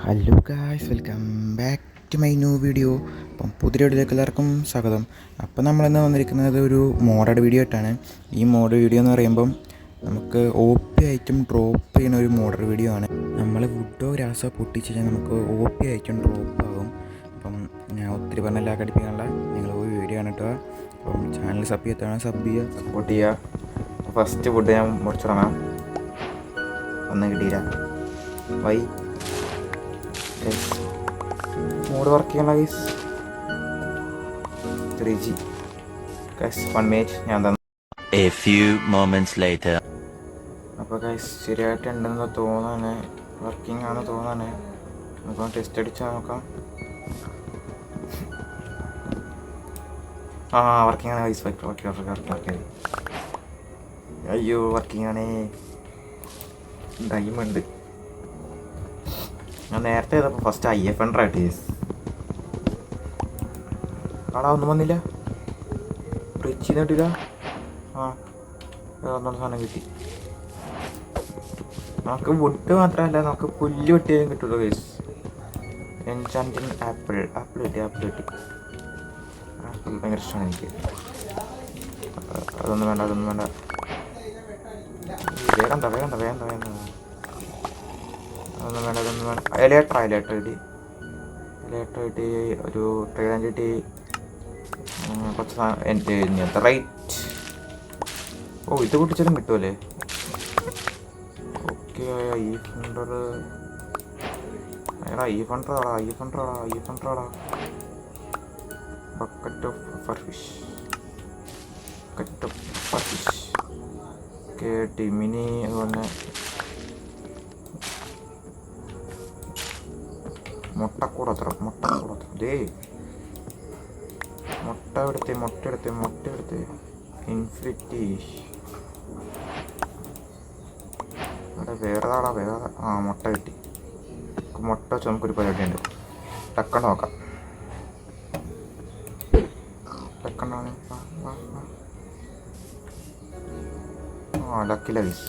Hello guys, welcome back to my new video. അപ്പം പുതിയ വീഡിയോയിലേക്ക് എല്ലാവർക്കും സ്വാഗതം. അപ്പം നമ്മളിന്ന് വന്നിരിക്കുന്നത് ഒരു മോഡഡ് വീഡിയോ ആയിട്ടാണ്. ഈ മോഡ് വീഡിയോ എന്ന് പറയുമ്പം നമുക്ക് ഒ പി ആയിട്ടും ഡ്രോപ്പ് ചെയ്യുന്ന ഒരു മോഡഡ് വീഡിയോ ആണ്. നമ്മൾ വുഡോ ഗ്രാസോ പൊട്ടിച്ച് കഴിഞ്ഞാൽ നമുക്ക് ഒ പി ആയിട്ടും ഡ്രോപ്പ് ആകും. അപ്പം ഞാൻ ഒത്തിരി പറഞ്ഞ എല്ലാ കടിപ്പിക്കാനുള്ള നിങ്ങൾ പോയി വീഡിയോ ആണ് കേട്ടോ. അപ്പം ചാനൽ സബ് ചെയ്യുക, സപ്പോർട്ട് ചെയ്യുക. ഫസ്റ്റ് വുഡ് ഞാൻ മുറിച്ചിടണം. ഒന്നും കിട്ടിയില്ല. വൈ മോഡ് വർക്ക് ചെയ്യണ ഗൈസ്. 3G ഗൈസ് 1 മിനിറ്റ് ഞാൻ തന്നു. A few moments later. അപ്പോൾ ഗൈസ് ശരിയായിട്ടുണ്ടെന്ന് തോന്നാണ്, വർക്കിംഗ് ആണ് തോന്നാണ്. നമുക്ക് ടെസ്റ്റ് അടിച്ച് നോക്കാം. വർക്കിംഗ് ആണ് ഗൈസ്. ഓക്കെ. അയ്യോ വർക്കിംഗ് ആണേ. ഡയമണ്ട് ഞാൻ നേരത്തെ ചെയ്തപ്പോൾ ഫസ്റ്റ് IF100 ആയിട്ട് ഗൈസ്. ഒന്നും വന്നില്ല, റിച്ചിന്ന് കിട്ടില്ല. ഒന്നും സാധനം കിട്ടി. നമുക്ക് വുഡ് മാത്രമല്ല, നമുക്ക് പുല്ല് വെട്ടിയാലും കിട്ടുള്ളൂ ഗൈസ്. എൻചാന്റിങ് ആപ്പിൾ കിട്ടി. ആപ്പിൾ ഭയങ്കര ഇഷ്ടമാണ് എനിക്ക്. അതൊന്നും വേണ്ട. വേഗം അതൊന്നും വേണ്ട. ഇലക്ട്ര കിട്ടി. ഒരു ട്രെയിൻ കിട്ടി. കുറച്ച് സാധനം റൈറ്റ്. ഇത് പൊട്ടിച്ചാലും കിട്ടുമല്ലേ? Okay. IF100 bucket of fish. Okay. ടിമിനി അതുപോലെ മുട്ടക്കൂടത്ര ദേ മുട്ട എടുത്ത് ഇൻഫിനിറ്റി. അവിടെ വേറെ മുട്ട കിട്ടി. മുട്ട വെച്ച് നമുക്കൊരു പരിപാടി ഉണ്ട്. ടക്കണ്ട നോക്കാം. ടക്കണ്ടാണ്. ലക്കി ലൈസ്.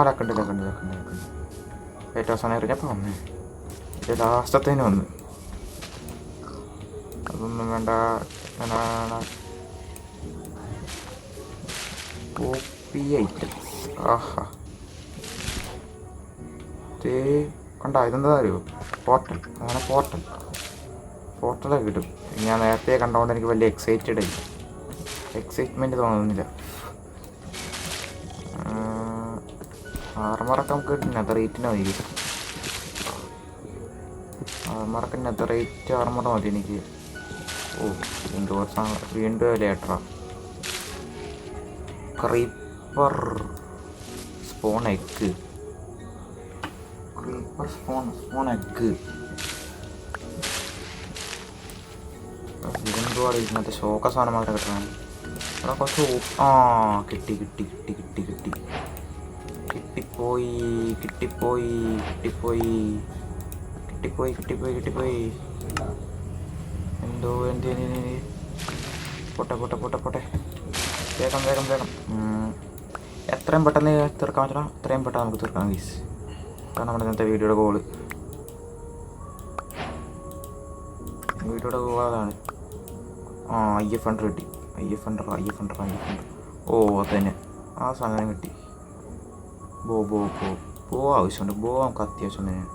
ലക്കുണ്ട്. ഏറ്റവും അവസാനം എറിഞ്ഞപ്പോൾ വന്നേ. ലാസ്റ്റത്തേന് വന്ന്. അതൊന്നും വേണ്ട. Copy items. കണ്ട ഇതെന്താ അറിയോ? പോർട്ടലൊക്കെ കിട്ടും. ഞാൻ നേരത്തെ കണ്ടുകൊണ്ട് എനിക്ക് വലിയ എക്സൈറ്റ്മെൻറ്റ് തോന്നുന്നില്ല. ആർമറൊക്കെ നമുക്ക് നെതറേറ്റിന് മതി. നെതറേറ്റ് ആർമറ മതി എനിക്ക്. വീണ്ടും ലേറ്ററാ. Creeper spawn egg. ഇതെന്തുവാ മറ്റേ ശോക സാധനം മാത്രം കിട്ടണം. അവിടെ കുറച്ച് കിട്ടിപ്പോയി. പോട്ടെ. വേഗം. എത്രയും പെട്ടെന്ന് തീർക്കാൻ പറ്റണം അത്രയും പെട്ടെന്ന് നമുക്ക് തീർക്കാം ഗൈസ്. അതാണ് നമ്മുടെ ഇന്നത്തെ വീഡിയോയുടെ ഗോള്. അതാണ്. IF100 കിട്ടി. IF100. അത് തന്നെ ആ സാധനം കിട്ടി. ബോ ആവശ്യമുണ്ട്. ബോ നമുക്ക് അത്യാവശ്യം തന്നെയാണ്.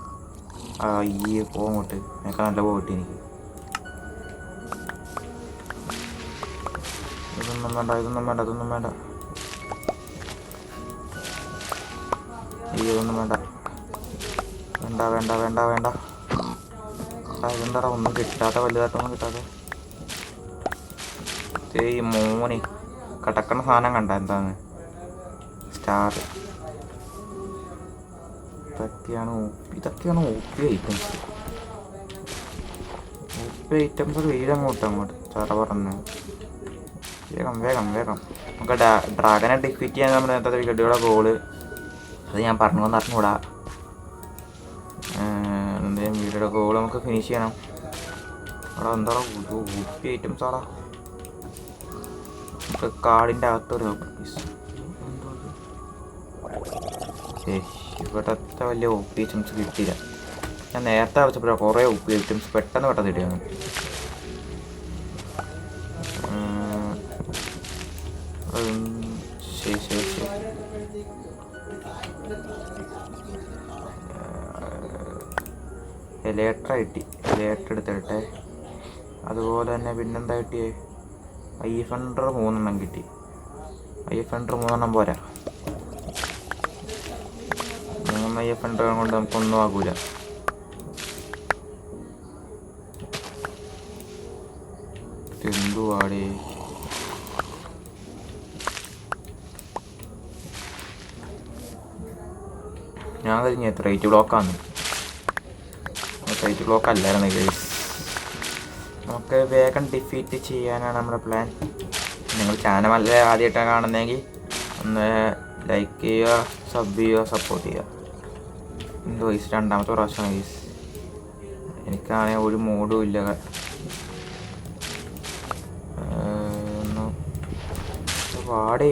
പോ അങ്ങോട്ട്. എനിക്ക് നല്ല ബോ കിട്ടി എനിക്ക്. ഇതൊന്നും വേണ്ട. ഇതൊന്നും വേണ്ട. ഇതൊന്നും വേണ്ട. ഇതെന്താ ഒന്നും കിട്ടാത്ത, വലുതായിട്ടൊന്നും കിട്ടാതെ. ഈ മോനി കിടക്കണ സാധനം കണ്ട എന്താണ്? സ്റ്റാർ. ഇതൊക്കെയാണ് OP ഐറ്റംസ്. അങ്ങോട്ട് ചറ പറഞ്ഞു. വേഗം. നമുക്ക് ഡ്രാഗനെ ഡിഫീറ്റ് ചെയ്യാൻ നമ്മുടെ നേരത്തെ വീഡിയോയുടെ ഗോള്. അത് ഞാൻ പറഞ്ഞുകൊണ്ട് അറിഞ്ഞുകൂടാ. എന്തെങ്കിലും വീഡിയോയുടെ ഗോൾ നമുക്ക് ഫിനിഷ് ചെയ്യണം. അവിടെ എന്താ OP ഐറ്റംസ് ആടാ. നമുക്ക് കാടിൻ്റെ അകത്തൊരു ഇവിടത്തെ വലിയ ഒപ്പി ഐറ്റംസ് കിട്ടിയില്ല. ഞാൻ നേരത്തെ വെച്ചപ്പോഴാണ് കുറേ ഒപ്പി ഐറ്റംസ് പെട്ടെന്ന് കിട്ടിയാണ്. ശരി. ലേറ്റർ കിട്ടി, ലേറ്റർ എടുത്തിട്ടെ. അതുപോലെ തന്നെ പിന്നെന്താ കിട്ടിയേ? ഐഫണ്ടർ 3 കിട്ടി. ഐഫണ്ടർ 3 പോരാ, 3 ഐഫണ്ടർ കൊണ്ട് നമുക്കൊന്നും ആകൂല. എന്തുവാടേ ഞാൻ കഴിഞ്ഞ റേറ്റ് ബ്ലോക്കാണ്. റേറ്റ് ബ്ലോക്ക് അല്ലായിരുന്നു ഗൈസ്. നമുക്ക് വേഗം ഡിഫീറ്റ് ചെയ്യാനാണ് നമ്മുടെ പ്ലാൻ. നിങ്ങൾ ചാനൽ നല്ല ആദ്യമായിട്ടാണ് കാണുന്നതെങ്കിൽ ഒന്ന് ലൈക്ക് ചെയ്യുക, സബ് ചെയ്യുക, സപ്പോർട്ട് ചെയ്യുക. എന്തോ ഗൈസ് രണ്ടാമത്തെ പ്രാവശ്യമാണ് ഗൈസ്. എനിക്കാണെങ്കിൽ ഒരു മൂഡും ഇല്ല. വാടേ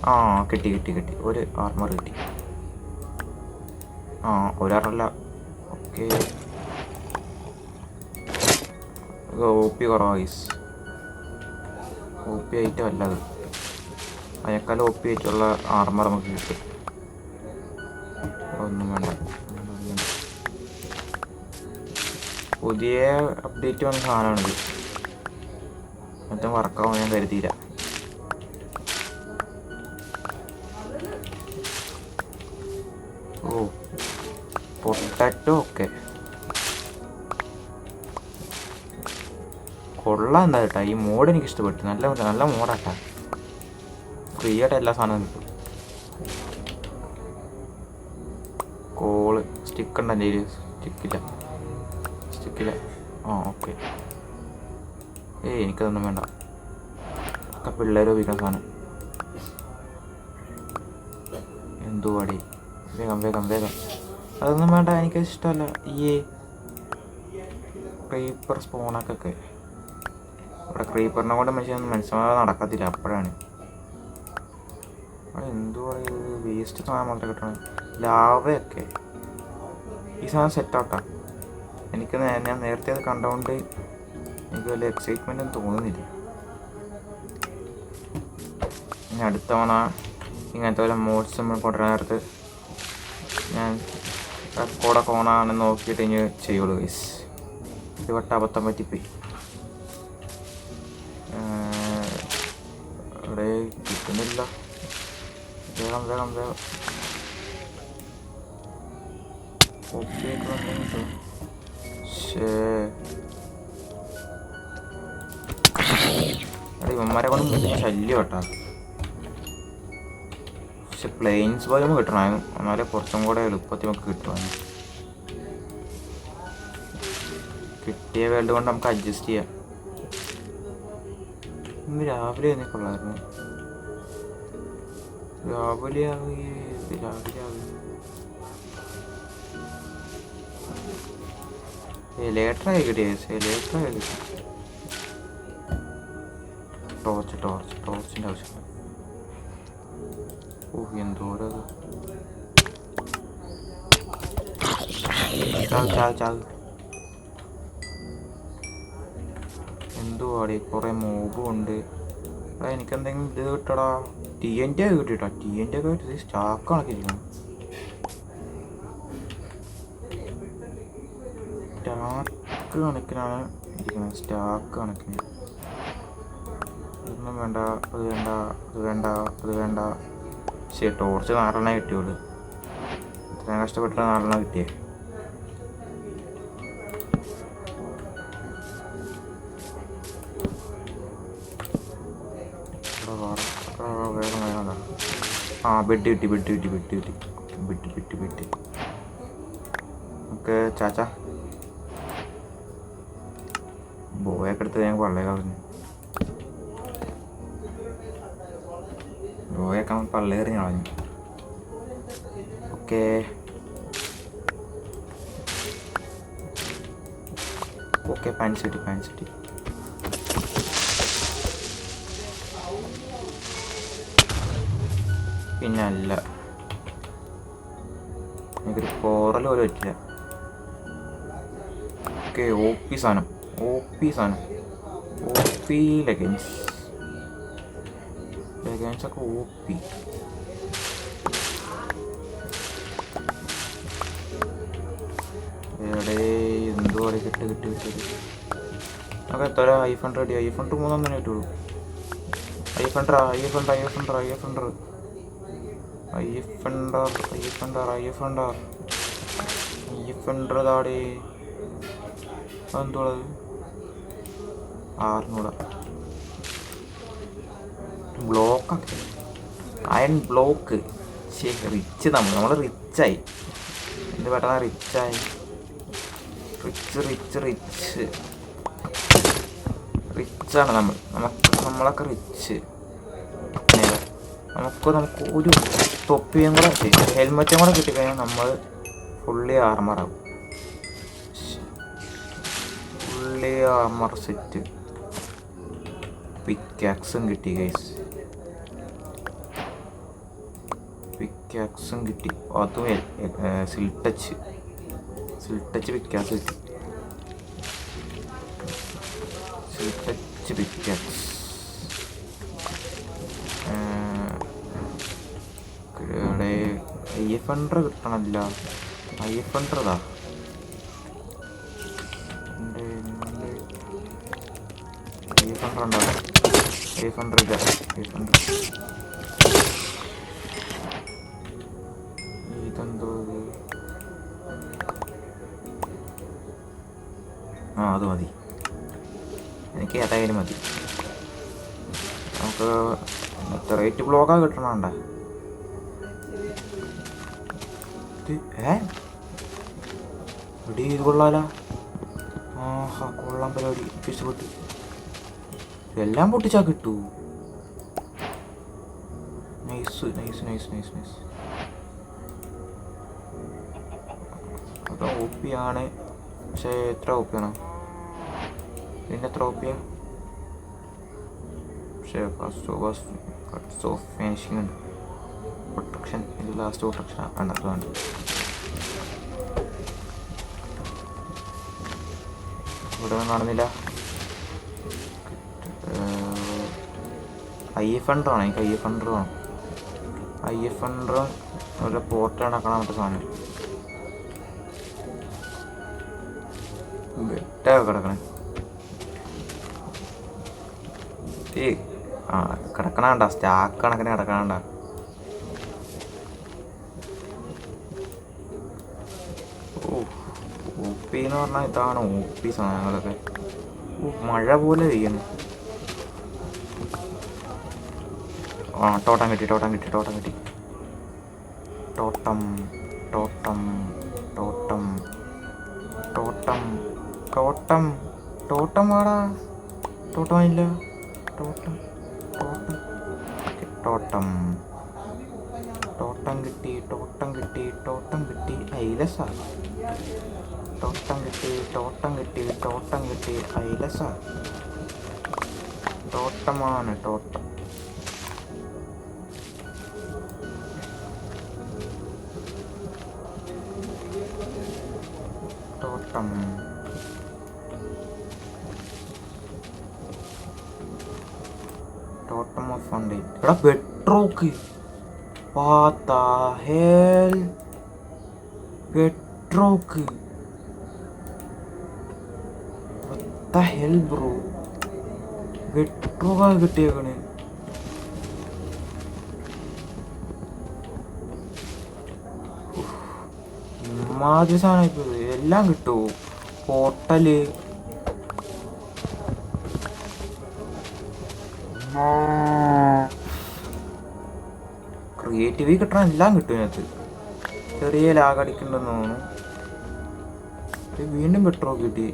ആ കിട്ടി. ഒരു ആർമർ കിട്ടി. ഒരാറല്ല. ഓക്കെ, OP കുറവാണ് ഗൈസ്. OP ഐറ്റം അല്ല അത്. അതിനേക്കാളും OP ആയിട്ടുള്ള ആർമർ നമുക്ക് കിട്ടും. ഒന്നും വേണ്ട. പുതിയ അപ്ഡേറ്റ് വന്ന സാധനമാണിത്. മൊത്തം വർക്കാവും ഞാൻ കരുതിയില്ല. പൊട്ടാറ്റോ ഒക്കെ കൊള്ളാം. എന്താ കേട്ടാ ഈ മോഡ് എനിക്ക് ഇഷ്ടപ്പെട്ടു. നല്ല മോഡാട്ടാ. ഫ്രീ ആയിട്ട് എല്ലാ സാധനവും കിട്ടും. കോള് സ്റ്റിക്ക് ഉണ്ടല്ലേ? സ്റ്റിക്കില്ല. ഓക്കെ. എനിക്കതൊന്നും വേണ്ട. ഒക്കെ പിള്ളേർ ഉപയോഗിക്കുന്ന സാധനം. എന്തുവാടി? വേഗം. അതൊന്നും വേണ്ട, എനിക്കത് ഇഷ്ടമല്ല. ഈ ക്രീപ്പർ സ്പോണൊക്കെ ഇവിടെ ക്രീപ്പറിനെ കൊണ്ട് മനുഷ്യന്മാരെ നടക്കത്തില്ല. അപ്പോഴാണ് എന്തുവാ വേസ്റ്റ് സാധനം മാത്രമേ കിട്ടണം. ലാവയൊക്കെ ഈ സാധനം സെറ്റാട്ടാ. ഞാൻ നേരത്തെ അത് കണ്ടുകൊണ്ട് എനിക്ക് വലിയ എക്സൈറ്റ്മെൻ്റ് ഒന്നും തോന്നുന്നില്ല. ഇനി അടുത്ത തവണ ഇങ്ങനത്തെ വല്ല മോഡ്സ് നമ്മൾ കൊണ്ടുവരാൻ നേരത്ത് ഞാൻ റെക്കോർഡൊക്കെ ഓണാണെന്ന് നോക്കിയിട്ട് ഇനി ചെയ്യുള്ളൂ ഗൈസ്. ഒരു വട്ടം അബദ്ധം പറ്റിപ്പോയി. ഇവിടെ കിട്ടുന്നില്ല. വേഗം. ഇവന്മാരെ കൊണ്ട് ശല്യം കേട്ടാ. പക്ഷെ പ്ലെയിൻസ് പോലെ നമുക്ക് കിട്ടണം. എന്നാലേ കുറച്ചും കൂടെ എളുപ്പത്തിൽ നമുക്ക് കിട്ടുവാണ്. കിട്ടിയ വേൾഡ് കൊണ്ട് നമുക്ക് അഡ്ജസ്റ്റ് ചെയ്യാം. ഇന്ന് രാവിലെ തന്നെ കൊള്ളായിരുന്നു. രാവിലെ ലേറ്ററായി കിട്ടിയ ടോർച്ചിൻ്റെ ആവശ്യം. എന്തോരം എന്തുവാടി കുറേ മോബും ഉണ്ട്. എനിക്കെന്തെങ്കിലും ഇത് കിട്ടടാ. TNT ഒക്കെ കിട്ടിട്ടാ. TNT ഒക്കെ കിട്ടി. സ്റ്റാക്ക് കണക്കിരിക്കണം. സ്റ്റാക്ക് കണക്കിനാണ് ഇരിക്കുന്നത്. സ്റ്റാക്ക് കണക്കിന്. ഇതൊന്നും വേണ്ട. അത് വേണ്ട. ശരി, ടോർച്ച് 4 കിട്ടിയുള്ളൂ. ഇത്രയും കഷ്ടപ്പെട്ടിട്ട് 4 കിട്ടിയേ. വേഗം. ബെഡ് കിട്ടി. നമുക്ക് ചാച്ചാ ബോയൊക്കെ എടുത്ത് ഞാൻ പള്ളേ കളഞ്ഞു. ബോയൊക്കെ പള്ളി എറിഞ്ഞ് കളഞ്ഞു. ഓക്കെ പാൻസ് കിട്ടി. പിന്നെ അല്ല, എനിക്കൊരു കോറൽ പോലും പറ്റില്ല. ഓക്കെ, ഒ പി സാധനം, ഒ പി ലെഗൻസ് ഒക്കെ ഒ പി. എവിടെ എന്തുപോലെ കിട്ടി. നമുക്ക് എത്ര ഐഫോൺ റെഡി? ഐഫോൺ 3 തന്നെ കിട്ടുള്ളൂ. ഐഫണ്ടർ താടേ അതെന്തുള്ളത്? 600 ബ്ലോക്കൊക്കെ, അയൺ ബ്ലോക്ക്. റിച്ച് നമ്മൾ റിച്ചായി. എന്ത് പെട്ടെന്ന് റിച്ചായി. റിച്ചാണ് നമ്മളൊക്കെ റിച്ച്. നമുക്ക് ഒരു തൊപ്പിയും കൂടെ ഹെൽമെറ്റും കൂടെ കിട്ടിക്കഴിഞ്ഞാൽ നമ്മൾ ഫുള്ളി ആർമറാവും. Fully armour set. പിക്കാക്സും കിട്ടി ഗൈസ്, പിക്കാക്സും കിട്ടി. അതും സിൽട്ടച്ച് പിക്കാക്സ് കിട്ടി. പിക്കാക്സ് ഇവിടെ ഐഫണ്ടർ കിട്ടണമല്ല. ഐഫണ്ടർതാ ഐഫണ്ടർ ഇതെന്തോ. അത് മതി, എനിക്ക് ഏതായാലും മതി. നമുക്ക് എത്ര റേറ്റ് ബ്ലോക്കാണ് കിട്ടണണ്ട. ഇത് കൊള്ളാലോ. കൊള്ളാൻ പരിപാടി. ഇഷ്ടപ്പെട്ട് എല്ലാം പൊട്ടിച്ചാൽ കിട്ടൂ. നൈസ്. അത് ഒ പി ആണ്, പക്ഷേ എത്ര ഒ പി ആണ്? പിന്നെ എത്ര ഒ പിയാണ്? പക്ഷേ ഫസ്റ്റ് ഓഫ് ഫിനിഷിംഗ് ഉണ്ട്. പ്രൊട്ടക്ഷൻ, ഇത് ലാസ്റ്റ് പ്രൊട്ടക്ഷൻ വേണ്ട. ഇവിടെ ഒന്നും കാണുന്നില്ല. ഐഫണ്ടറാണ്, എനിക്ക് ഐഫണ്ടർ വേണം. ഐഫണ്ടറും ഒരു പോർട്ട് നടക്കണം മറ്റേ സാധനം. ബെറ്റൊക്കെ കിടക്കണേ. കിടക്കണണ്ട, സ്റ്റാക്ക് കണക്കിന് കിടക്കണണ്ട. ഒ പി എന്ന് പറഞ്ഞാൽ ഇതാണ് ഒ പി സാധനങ്ങളൊക്കെ. മഴ പോലെ പെയ്യുന്നു. ടോട്ടം കിട്ടി. ടോട്ടം വാടാ. ടോട്ടം ഇല്ല. ടോട്ടം കിട്ടി. ഐലസാ. ടോട്ടം കിട്ടി. ഐലസാ. ടോട്ടമാണ് ടോട്ടം. ടോട്ടം ഓഫ് ഫണ്ട്. എടാ പെട്രോക്ക്. What the hell? പെട്രോക്ക്. What the hell bro? പെട്രോക്കാ കിട്ടിയേക്കണ്. മാതിരി സാധനം ഇപ്പൊ എല്ലാം കിട്ടുമോ? ഹോട്ടല്, ക്രിയേറ്റീവ് കിട്ടണ എല്ലാം കിട്ടും ഇതിനകത്ത്. ചെറിയ ലാഗ് അടിക്കണ്ടെന്ന് തോന്നുന്നു. വീണ്ടും പെട്രോൾ കിട്ടി.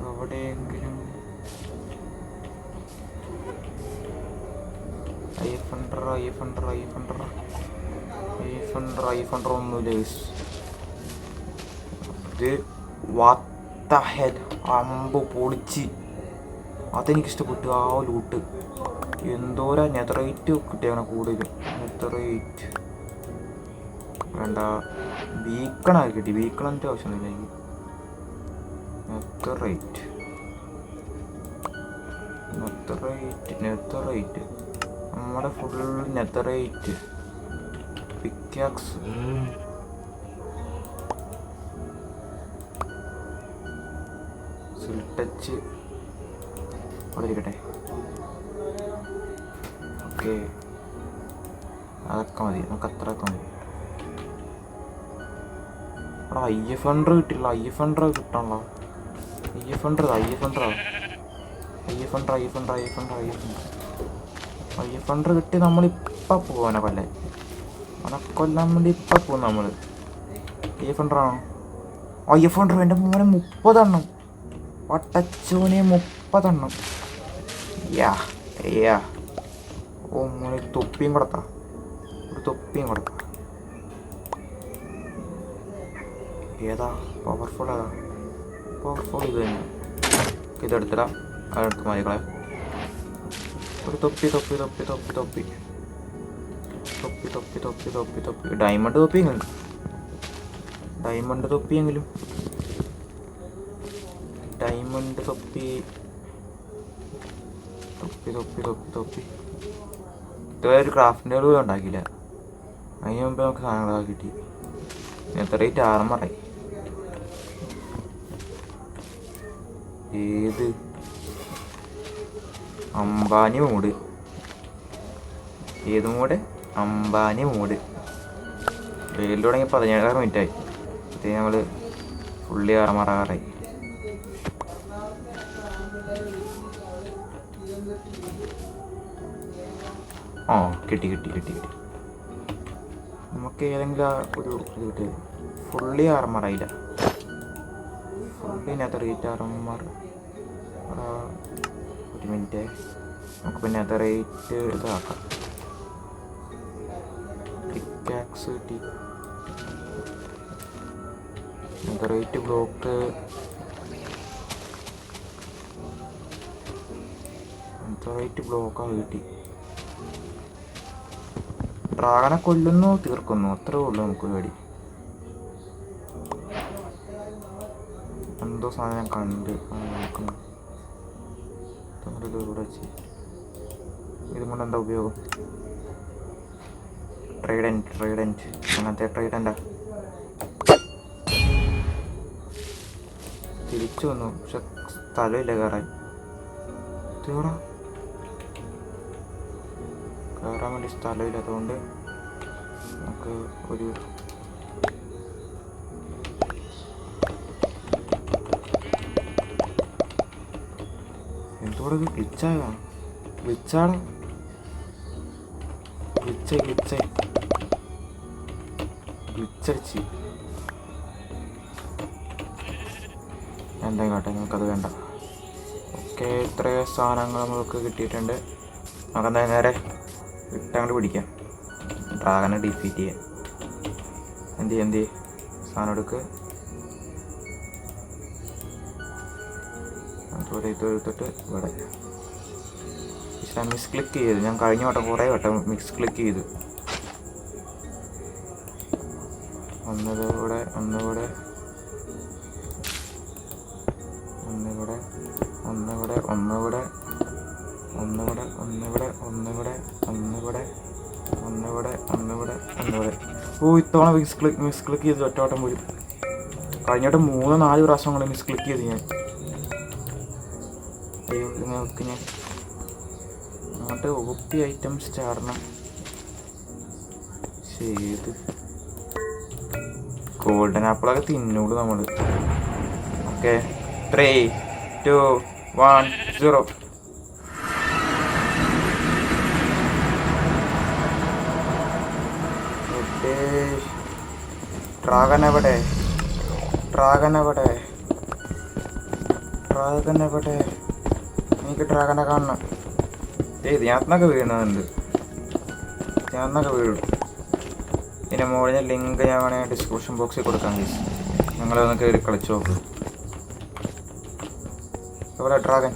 എവിടെയെങ്കിലും ഐഫണ്ടർ ഒന്നുമില്ല. ഇത് വാട്ട് ദ ഹെൽ. അമ്പ് പൊളിച്ച്. അതെനിക്കിഷ്ടപ്പെട്ടു. ആ ലൂട്ട് എന്തോരാ നെതറേറ്റ് കിട്ടിയാണ് കൂടുതലും. നെതറേറ്റ് വേണ്ട, ബീക്കണാക്കി കിട്ടി. ബീക്കണിൻ്റെ ആവശ്യമൊന്നുമില്ല എനിക്ക്. നെതറേറ്റ് നമ്മുടെ ഫുൾ നെതറേറ്റ്. പിക്കാക്സ് സിൽട്ടച്ച് അവിടെ ഇരിക്കട്ടെ. ഓക്കെ, അതൊക്കെ മതി, നമുക്ക് അത്രയൊക്കെ മതി. അവിടെ IF100 കിട്ടില്ല. IF100 കിട്ടണല്ലോ. IF100 കിട്ടി. നമ്മളിപ്പം പോവാനാ കൊല്ലേ. അവനെ കൊല്ലാൻ വേണ്ടി ഇപ്പം പോകും നമ്മൾ. IF100 ആണോ? IF100 എൻ്റെ മോനെ 30 എണ്ണം. വട്ടച്ചോനെ 30 എണ്ണം. ഓ മോനെ തൊപ്പിയും കൊടുത്താ. ഒരു തൊപ്പിയും കൊടുക്കാം. ഏതാ പവർഫുൾ? ഏതാ പവർഫുൾ? ഇത് തന്നെ. ഇതെടുത്തിടാം. അതെടുത്ത് മതികളെ. ഒരു തൊപ്പി. ഡയമണ്ട് തൊപ്പിയെങ്കിലും ഇതുവരെ ഒരു ക്രാഫ്റ്റിൻ്റെ പോലും ഉണ്ടാക്കിയില്ല. അതിന് മുമ്പ് നമുക്ക് സാധനങ്ങളൊക്കെ കിട്ടി. നെതറേറ്റ് ആർമറായി. ഏത് അംബാനി മൂഡ്? ഏത് മൂഡ്? അംബാനി മൂഡ്. വെയിൽ തുടങ്ങി 17 മിനിറ്റായി. ഇത് നമ്മൾ ഫുള്ളി ആർമറായി. ആ കിട്ടി. നമുക്ക് ഏതെങ്കിലും ഒരു ഇത് കിട്ടി. ഫുള്ളി ആർമറായില്ല. Fully netherite armour. ഒരു മിനിറ്റ്, നമുക്ക് നെതറേറ്റ് ഇതാക്കാം. പിക്കാക്സ് കിട്ടി. Netherite block. ബ്ലോക്കാണ് കിട്ടി. ഡ്രാഗനെ കൊല്ലുന്നു, തീർക്കുന്നു, അത്രേ ഉള്ളൂ നമുക്ക് പേടി. എന്തോ സാധനം ഞാൻ കണ്ട് നോക്കുന്നു. ഇതുകൊണ്ട് എന്താ ഉപയോഗം? ട്രൈഡൻറ്റ് അങ്ങനത്തെ ട്രൈഡൻ്റാ. തിരിച്ചു വന്നു, പക്ഷെ സ്ഥലമില്ല കയറാൻ. കയറാൻ വേണ്ടി സ്ഥലമില്ല. അതുകൊണ്ട് നമുക്ക് ഒരു എന്തോടെ ഗ്ലിച്ചടിച്ച് എന്താ കേട്ടെ, നമുക്കത് വേണ്ട. ഓക്കെ, ഇത്രയും സാധനങ്ങൾ നമുക്ക് കിട്ടിയിട്ടുണ്ട്. നമുക്കെന്താ നേരെ വിട്ടങ്ങോട്ട് പിടിക്കാം. ഡ്രാഗനെ ഡിഫീറ്റ് ചെയ്യാം. എന്ത് സാധനം എടുക്കുക. അതുപോലെ ഇത് എടുത്തിട്ട് ഇവിടെ മിസ് ക്ലിക്ക് ചെയ്ത്, ഞാൻ കഴിഞ്ഞ വട്ടം കുറേ വട്ടം മിസ് ക്ലിക്ക് ചെയ്തു. ഒന്നുകൂടെ ഓ, ഇത്തവണ മിസ് ക്ലിക്ക് ചെയ്ത് ഒറ്റവട്ടം പോയി. കഴിഞ്ഞിട്ട് 3-4 പ്രാവശ്യം കൊണ്ട് മിസ് ക്ലിക്ക് ചെയ്ത് ഞാൻ. അയ്യോ, നോക്ക് ഞാൻ അങ്ങോട്ട് OP ഐറ്റംസ് ചാടണം. ശരി, ഗോൾഡൻ ആപ്പിളൊക്കെ തിന്നൂട് നമ്മൾ. ഓക്കെ, 3, 2, 1, 0. ഡ്രാഗൻ എവിടെ? എനിക്ക് ഡ്രാഗനെ കാണണം. ഞാന്നൊക്കെ വീഴുന്നുണ്ട്. വീഴും. ഇതിൻ്റെ മുകളിൽ ലിങ്ക് ഞാൻ വേണമെങ്കിൽ ഡിസ്ക്രിപ്ഷൻ ബോക്സിൽ കൊടുക്കാം. നിങ്ങളൊന്ന് കയറി കളിച്ചു നോക്ക്. ഇവിടെ ഡ്രാഗൻ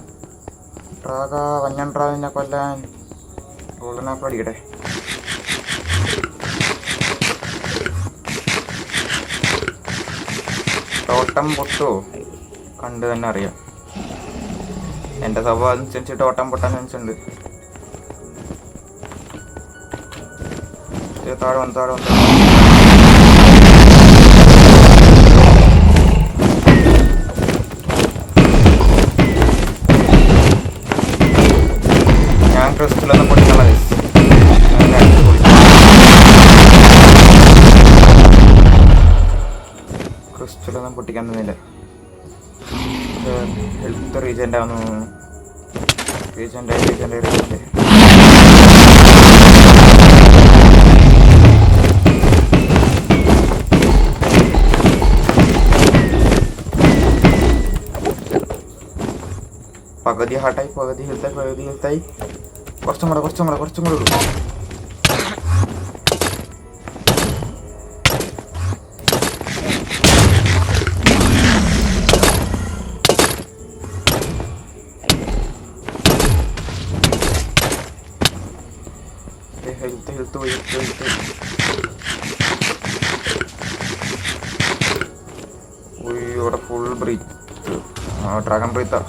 വഞ്ഞൻട്രാവിനെ കൊല്ലാൻ ഗോൾഡൻ ആപ്പിൾ അടിക്കട്ടെ. ടോട്ടം പൊട്ടോ കണ്ട് തന്നെ അറിയാം. എൻ്റെ സ്വഭാവം അനുസരിച്ച് ടോട്ടം പൊട്ടാൻ അനുസരിച്ചുണ്ട്. താഴെ വന്നു. ഞാൻ ക്രിസ്റ്റലൊന്നും പൊട്ടിക്കാനുള്ള ക്രിസ്റ്റലൊന്നും പൊട്ടിക്കാൻ തന്നില്ല. ഹെൽത്ത് റീജൻ്റ് ആവുന്നു. റീജൻ്റ് പകുതി ഹാർട്ടായി, പകുതി ഹെൽത്തായി. കുറച്ചും കൂടെ ഇടും. ഹെൽത്ത് പോയി. ഇവിടെ ഫുൾ ബ്രീത്ത്. ഡ്രാഗൺ ബ്രീത്താ.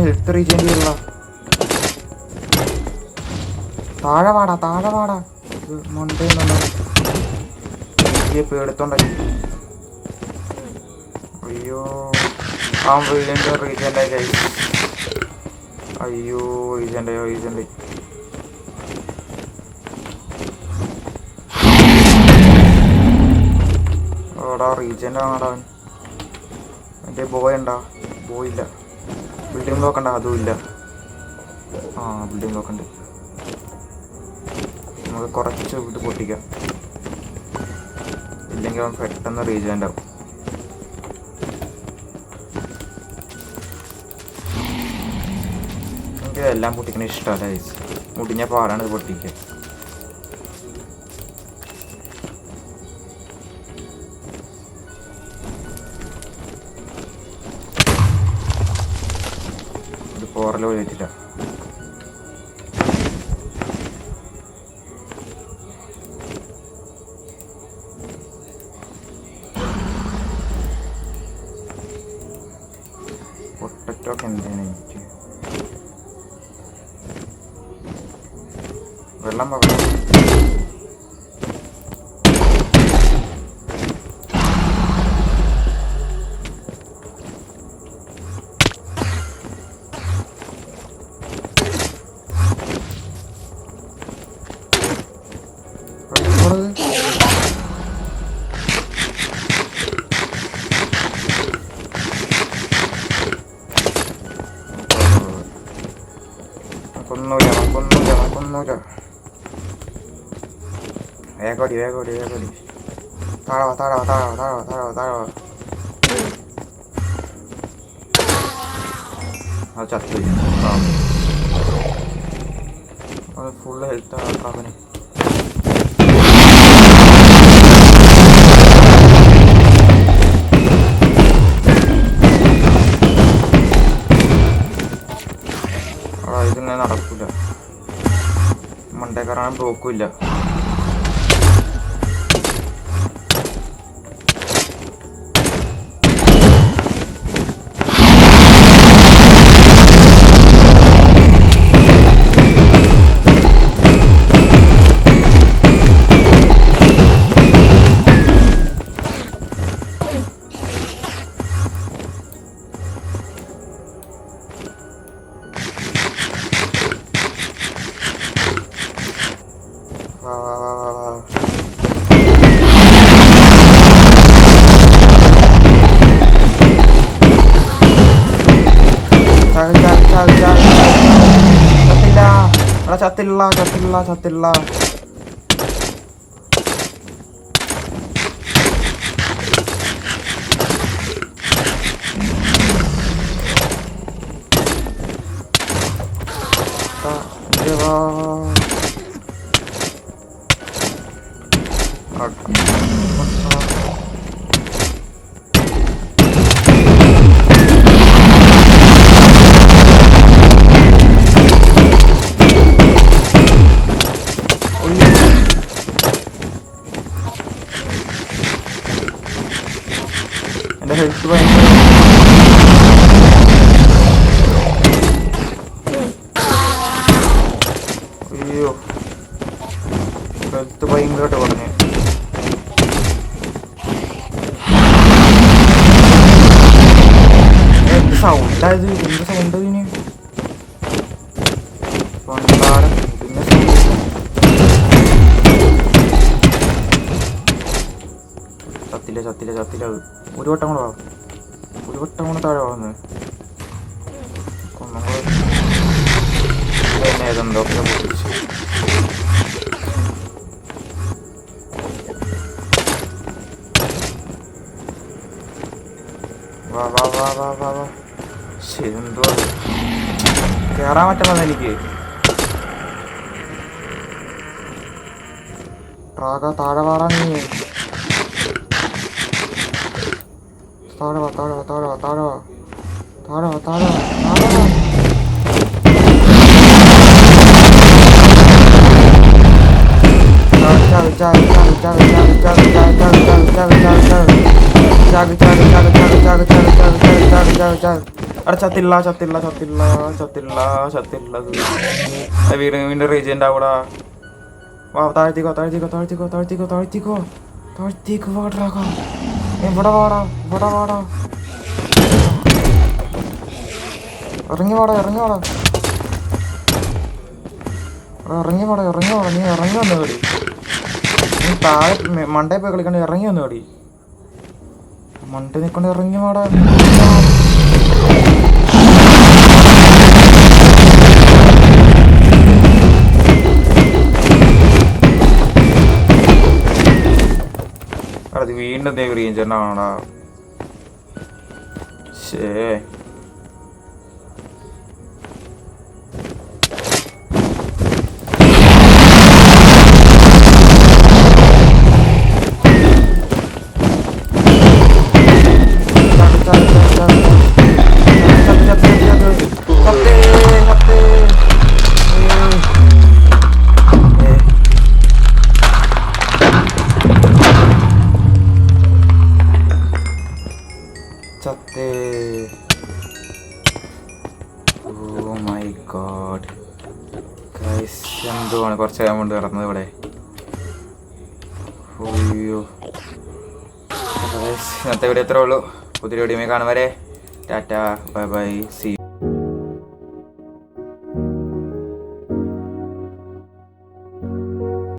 ഹെൽത്ത് റീചേഞ്ച് ചെയ്യല്ല. താഴെ പാടാ മൊണ്ടേന്നുണ്ട്. പേടുത്തോണ്ടായി. അയ്യോ ആ വീടിൻ്റെ റീചേഞ്ചായി കഴിച്ചു. അയ്യോ റീചേഞ്ചായി. ഓടാ റീചേഞ്ച് ആണടാ അവൻ. എൻ്റെ ബോയില്ല. ബിൽഡിംഗ് ബ്ലോക്ക് ഉണ്ടോ? അതും ഇല്ല. ബിൽഡിംഗ് ബ്ലോക്ക് ഉണ്ട്. നമുക്ക് കുറച്ച് ഇത് പൊട്ടിക്കാം. ഇല്ലെങ്കിൽ അവൻ പെട്ടെന്ന് റീജൻ്റ് ആവും. എനിക്ക് എല്ലാം പൊട്ടിക്കണ ഇഷ്ടമല്ല. മുടിഞ്ഞ പാടാണ് ഇത് പൊട്ടിക്കുക. പോറൽ പോയിട്ടില്ല. പൊട്ടറ്റോക്ക് എന്താണ് എനിക്ക് വെള്ളം പകരം. കൊന്നൂല. വേഗോടി. താഴെ അത് ചത്തു. അത് ഫുള്ള് ഹെൽത്ത് അവന്. ഇതിങ്ങനെ നടക്കൂല. മണ്ടേക്കറാൻ ബ്ലോക്കുമില്ല. ചത്തില്ല. സൗണ്ടായത് എന്ത് സൗണ്ട് ഇതിന് പണ്ടാരം പിന്നെ സൗണ്ട് ചത്തില്ല ഒരു വട്ടം കൂടെ താഴെ വാങ്ങുന്നത് പിന്നെ ഏതെന്തൊക്കെ പൊട്ടിച്ചു വാ ശരി എന്തോ കേറാൻ പറ്റണമെന്ന് എനിക്ക് താഴെ വാടാ നീ താഴെ വാ ചത്തില്ല വീടിന്റെ റീജിയൻ്റെ അവിടെ വാ താഴ്ത്തിക്കോ വാടാ ഇവിടെ വാടാ ഇറങ്ങി വാടാ നീ ഇറങ്ങി വന്നു കേടി നീ താഴെ മണ്ടയിൽ പോയി കളിക്കണ്ട ഇറങ്ങി വന്നു കേടി മണ്ട നിൽക്കൊണ്ട് ഇറങ്ങി വാടാ അത് വീണ്ടും ഗ്രീൻ ചേട്ടനാണോടാ ശേ ഓ മൈ ഗോഡ് ഗൈസ് എന്തുവാണ് കുറച്ച് നേരം കൊണ്ട് കിടന്നത് ഇവിടെ അയ്യോ ഇന്നത്തെ വീഡിയോ ഇത്രേ ഉള്ളൂ പുതിയ വീഡിയോ കാണും വരെ ടാറ്റ ബൈ സി